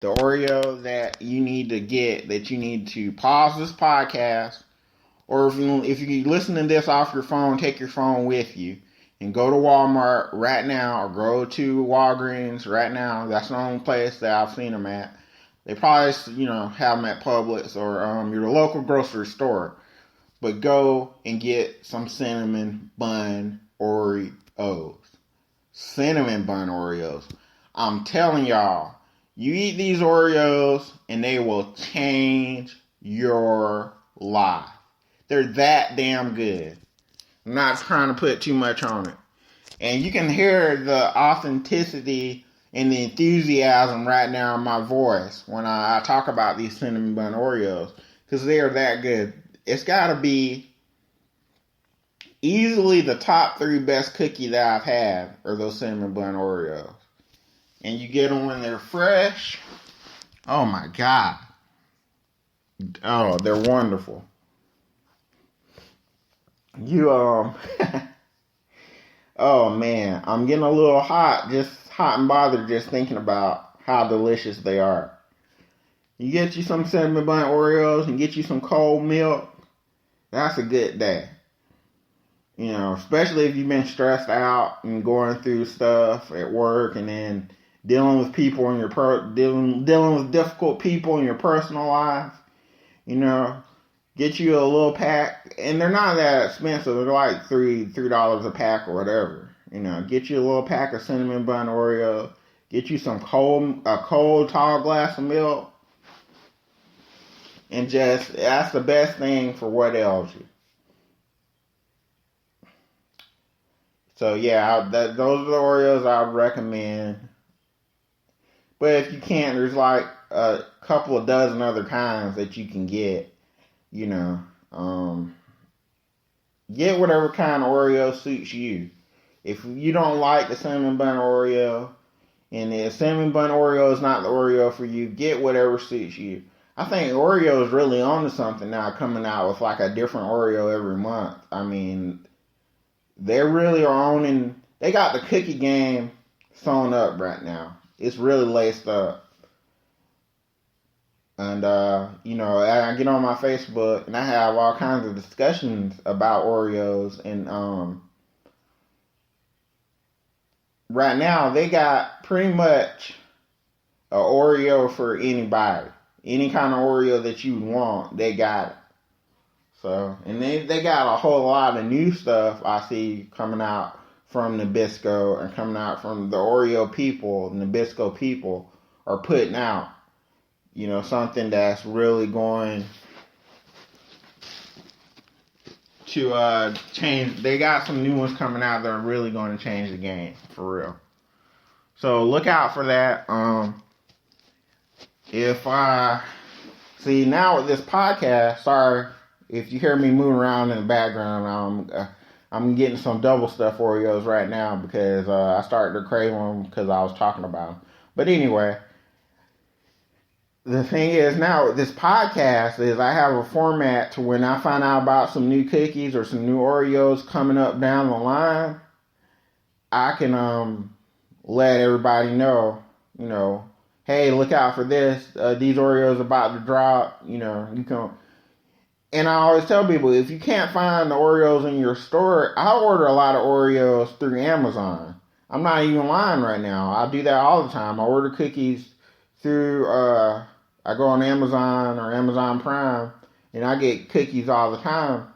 The Oreo that you need to get, that you need to pause this podcast, or if you listen to this off your phone, take your phone with you and go to Walmart right now, or go to Walgreens right now. That's the only place that I've seen them at. They probably, have them at Publix or your local grocery store. But go and get some cinnamon bun Oreos. Cinnamon bun Oreos. I'm telling y'all, you eat these Oreos and they will change your life. They're that damn good. I'm not trying to put too much on it. And you can hear the authenticity and the enthusiasm right now in my voice when I talk about these cinnamon bun Oreos. Because they are that good. It's got to be easily the top 3 best cookie that I've had are those cinnamon bun Oreos. And you get them when they're fresh. Oh my God. Oh, they're wonderful. Oh man, I'm getting a little hot and bothered just thinking about how delicious they are. You get you some cinnamon bun Oreos and get you some cold milk. That's a good day. Especially if you've been stressed out and going through stuff at work, and then dealing with people in your dealing with difficult people in your personal life. Get you a little pack, and they're not that expensive. They're like $3 a pack or whatever. Get you a little pack of cinnamon bun Oreo. Get you a cold tall glass of milk, and that's the best thing for what ails you. So yeah, those are the Oreos I would recommend. But if you can't, there's like a couple of dozen other kinds that you can get. Get whatever kind of Oreo suits you. If you don't like the cinnamon bun Oreo, and the cinnamon bun Oreo is not the Oreo for you, get whatever suits you. I think Oreo is really onto something now, coming out with like a different Oreo every month. I mean, they really are owning. They got the cookie game sewn up right now. It's really laced up. And, I get on my Facebook and I have all kinds of discussions about Oreos. And right now they got pretty much an Oreo for anybody. Any kind of Oreo that you want, they got it. So, and they got a whole lot of new stuff I see coming out from Nabisco and coming out from the Oreo people. Nabisco people are putting out. Something that's really going to change. They got some new ones coming out that are really going to change the game, for real. So look out for that. See, now with this podcast, sorry if you hear me moving around in the background, I'm getting some double stuffed Oreos right now because I started to crave them because I was talking about them. But anyway, the thing is now with this podcast is I have a format to when I find out about some new cookies or some new Oreos coming up down the line, I can let everybody know, hey, look out for this. These Oreos about to drop. You can. And I always tell people, if you can't find the Oreos in your store, I order a lot of Oreos through Amazon. I'm not even lying right now. I do that all the time. I order cookies through, I go on Amazon or Amazon Prime, and I get cookies all the time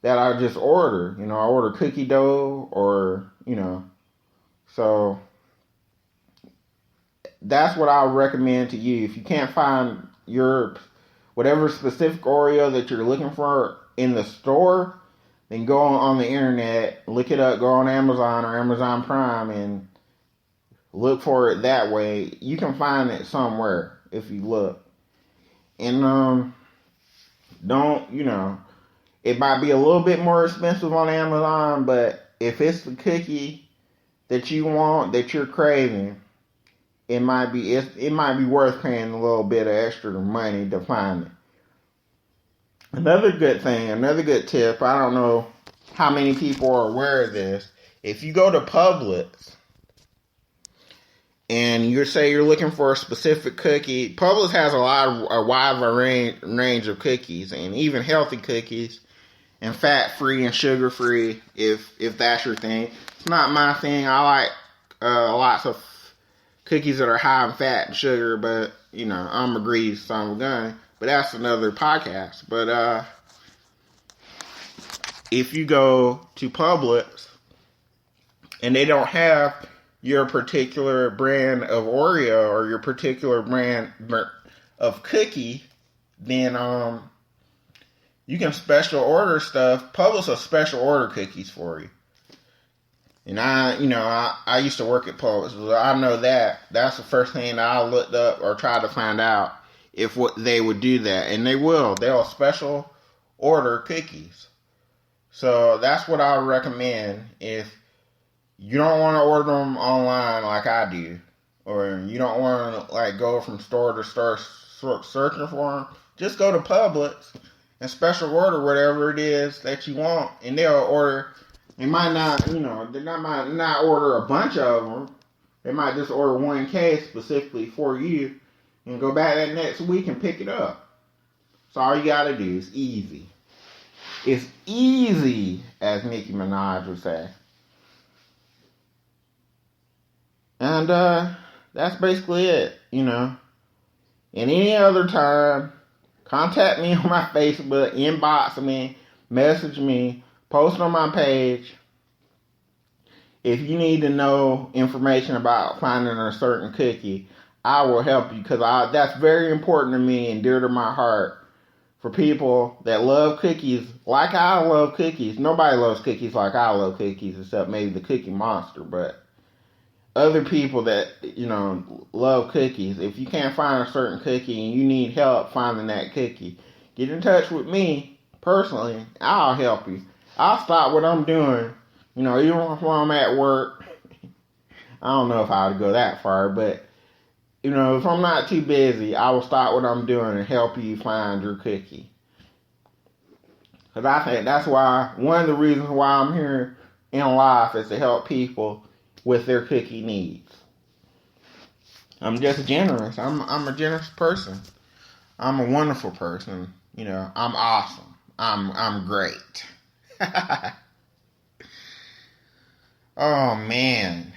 that I just order. I order cookie dough or, so that's what I would recommend to you. If you can't find your whatever specific Oreo that you're looking for in the store, then go on the internet, look it up, go on Amazon or Amazon Prime and look for it that way. You can find it somewhere if you look. And it might be a little bit more expensive on Amazon, but if it's the cookie that you want, that you're craving, it might be worth paying a little bit of extra money to find it. Another good tip, I don't know how many people are aware of this. If you go to Publix and you say you're looking for a specific cookie, Publix has a wide range of cookies, and even healthy cookies, and fat-free and sugar-free, if that's your thing. It's not my thing. I like lots of cookies that are high in fat and sugar, but, I'm a greedy son of a gun. But that's another podcast. But if you go to Publix and they don't have your particular brand of Oreo or your particular brand of cookie, then you can special order stuff. Publix will special order cookies for you. And I used to work at Publix, so I know that. That's the first thing that I looked up or tried to find out if what they would do that. And they will. They'll special order cookies. So that's what I would recommend if you don't want to order them online like I do, or you don't want to go from store to store searching for them. Just go to Publix and special order whatever it is that you want, and they'll order. They might not, they might not order a bunch of them. They might just order one case specifically for you, and go back that next week and pick it up. So all you gotta do is easy. It's easy, as Nicki Minaj would say. And that's basically it, And any other time, contact me on my Facebook, inbox me, message me, post on my page. If you need to know information about finding a certain cookie, I will help you, because that's very important to me and dear to my heart. For people that love cookies like I love cookies. Nobody loves cookies like I love cookies except maybe the Cookie Monster, but other people that, love cookies, if you can't find a certain cookie and you need help finding that cookie, get in touch with me personally. I'll help you. I'll stop what I'm doing. Even if I'm at work. I don't know if I would go that far, but, if I'm not too busy, I will stop what I'm doing and help you find your cookie. Because I think that's one of the reasons why I'm here in life is to help people with their cookie needs. I'm just generous. I'm a generous person. I'm a wonderful person. I'm awesome. I'm great. Oh man.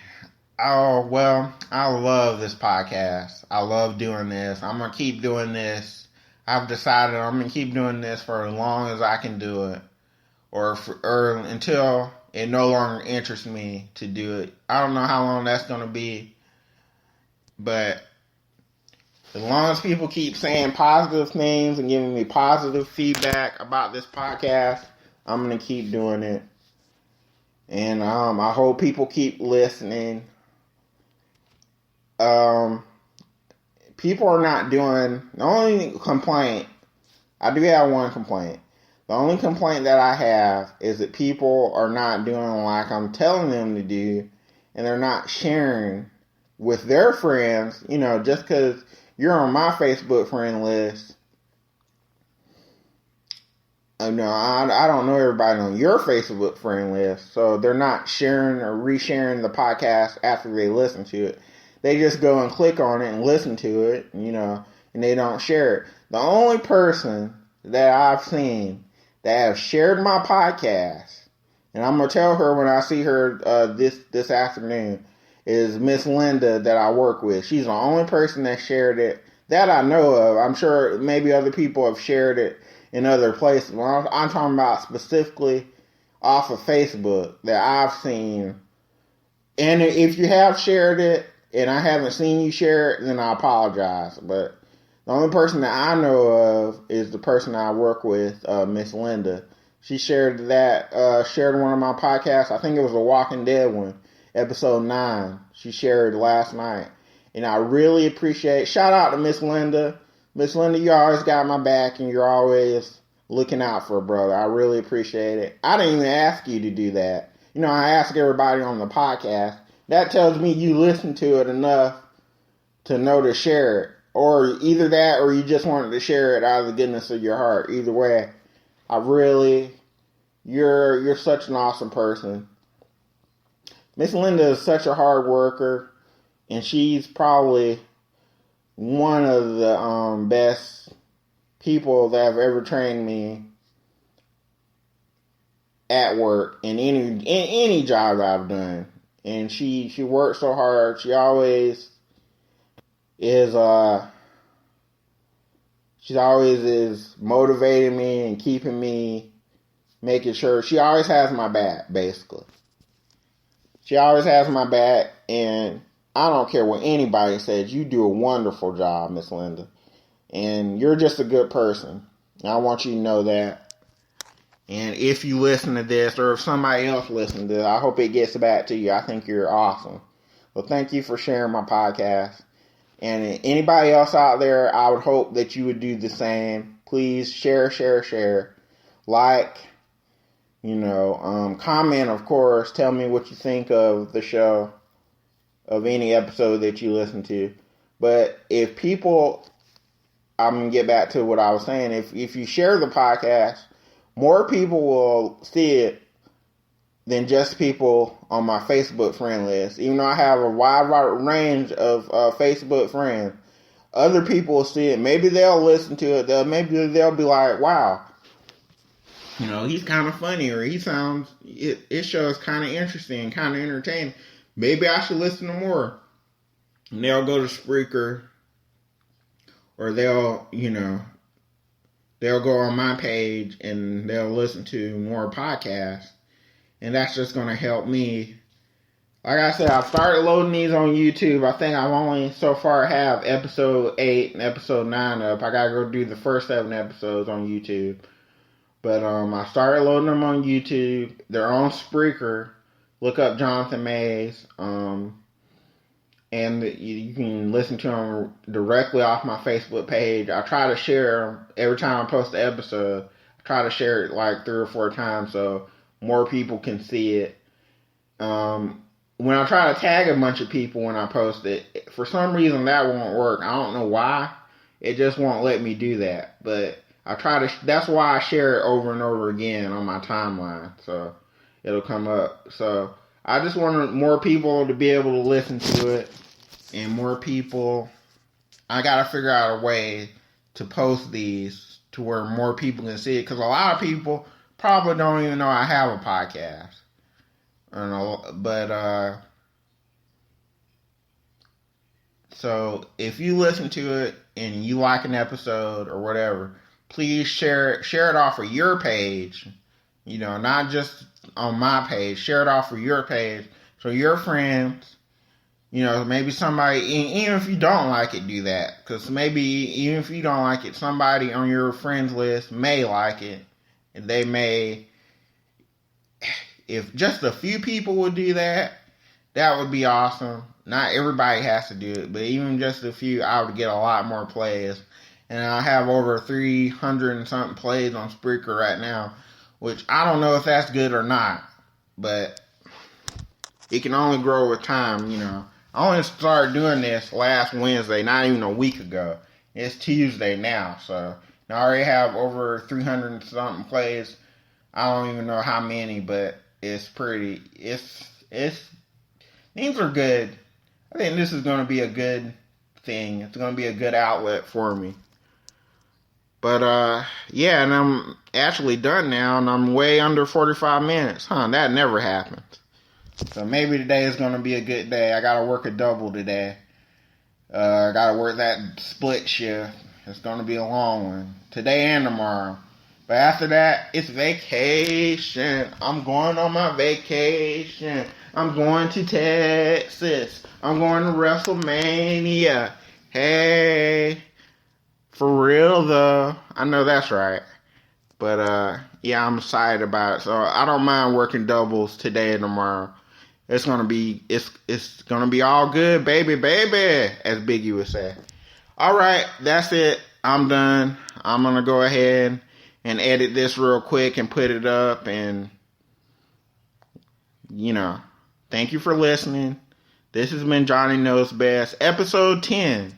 Oh well, I love this podcast. I love doing this. I'm gonna keep doing this. I've decided I'm gonna keep doing this for as long as I can do it, or until it no longer interests me to do it. I don't know how long that's going to be, but as long as people keep saying positive things and giving me positive feedback about this podcast, I'm going to keep doing it. And I hope people keep listening. People are not doing, the only complaint, I do have one complaint. The only complaint that I have is that people are not doing like I'm telling them to do, and they're not sharing with their friends. Just because you're on my Facebook friend list, I don't know everybody on your Facebook friend list, so they're not sharing or resharing the podcast after they listen to it. They just go and click on it and listen to it, and they don't share it. The only person that I've seen that have shared my podcast, and I'm going to tell her when I see her this afternoon, is Miss Linda that I work with. She's the only person that shared it that I know of. I'm sure maybe other people have shared it in other places. I'm talking about specifically off of Facebook that I've seen. And if you have shared it and I haven't seen you share it, then I apologize. But the only person that I know of is the person I work with, Miss Linda. She shared shared one of my podcasts. I think it was a Walking Dead one, episode 9. She shared last night. And I really appreciate, shout out to Miss Linda. Miss Linda, you always got my back and you're always looking out for a brother. I really appreciate it. I didn't even ask you to do that. I ask everybody on the podcast. That tells me you listen to it enough to know to share it. Or either that or you just wanted to share it out of the goodness of your heart. Either way, you're such an awesome person. Miss Linda is such a hard worker. And she's probably one of the best people that have ever trained me at work in any job I've done. And she works so hard. She always is she's always is motivating me and keeping me, making sure she always has my back, basically. She always has my back, and I don't care what anybody says. You do a wonderful job, Miss Linda. And you're just a good person. I want you to know that. And if you listen to this, or if somebody else listens to this, I hope it gets back to you. I think you're awesome. Well, thank you for sharing my podcast. And anybody else out there, I would hope that you would do the same. Please share. Like, comment, of course. Tell me what you think of the show, of any episode that you listen to. But if people, I'm going to get back to what I was saying. If you share the podcast, more people will see it than just people on my Facebook friend list. Even though I have a wide range of Facebook friends, other people will see it. Maybe they'll listen to it. Maybe they'll be like, wow, he's kind of funny, or it shows kind of interesting, kind of entertaining. Maybe I should listen to more. And they'll go to Spreaker, or they'll go on my page and they'll listen to more podcasts. And that's just going to help me. Like I said, I've started loading these on YouTube. I think I've only so far have episode 8 and episode 9 up. I got to go do the first 7 episodes on YouTube. But I started loading them on YouTube. They're on Spreaker. Look up Jonathan Mays. And you can listen to them directly off my Facebook page. I try to share them every time I post an episode. I try to share it like 3 or 4 times so more people can see it. When I try to tag a bunch of people when I post it, for some reason that won't work. I don't know why. It just won't let me do that. But that's why I share it over and over again on my timeline. So it'll come up. So I just want more people to be able to listen to it. And more people, I gotta figure out a way to post these to where more people can see it. Because a lot of people probably don't even know I have a podcast. So if you listen to it and you like an episode or whatever, please share it off of your page. Not just on my page. Share it off of your page so your friends, maybe somebody, even if you don't like it, do that. Because maybe even if you don't like it, somebody on your friends list may like it. And they may, if just a few people would do that, that would be awesome. Not everybody has to do it, but even just a few, I would get a lot more plays. And I have over 300 and something plays on Spreaker right now, which I don't know if that's good or not. But it can only grow with time, I only started doing this last Wednesday, not even a week ago. It's Tuesday now, so I already have over 300 and something plays. I don't even know how many, but things are good. I think this is going to be a good thing. It's going to be a good outlet for me. But, yeah, and I'm actually done now, and I'm way under 45 minutes. That never happens. So maybe today is going to be a good day. I got to work a double today. I got to work that split shift. It's going to be a long one. Today and tomorrow. But after that, it's vacation. I'm going on my vacation. I'm going to Texas. I'm going to WrestleMania. Hey. For real, though. I know that's right. But, yeah, I'm excited about it. So I don't mind working doubles today and tomorrow. It's gonna be all good, baby, as Biggie would say. All right, that's it. I'm done. I'm gonna go ahead and edit this real quick and put it up. And thank you for listening. This has been Johnny Knows Best, episode 10.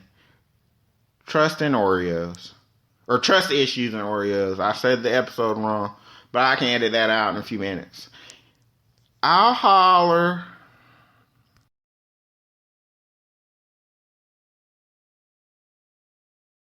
Trust in Oreos, or trust issues in Oreos. I said the episode wrong, but I can edit that out in a few minutes. I'll holler.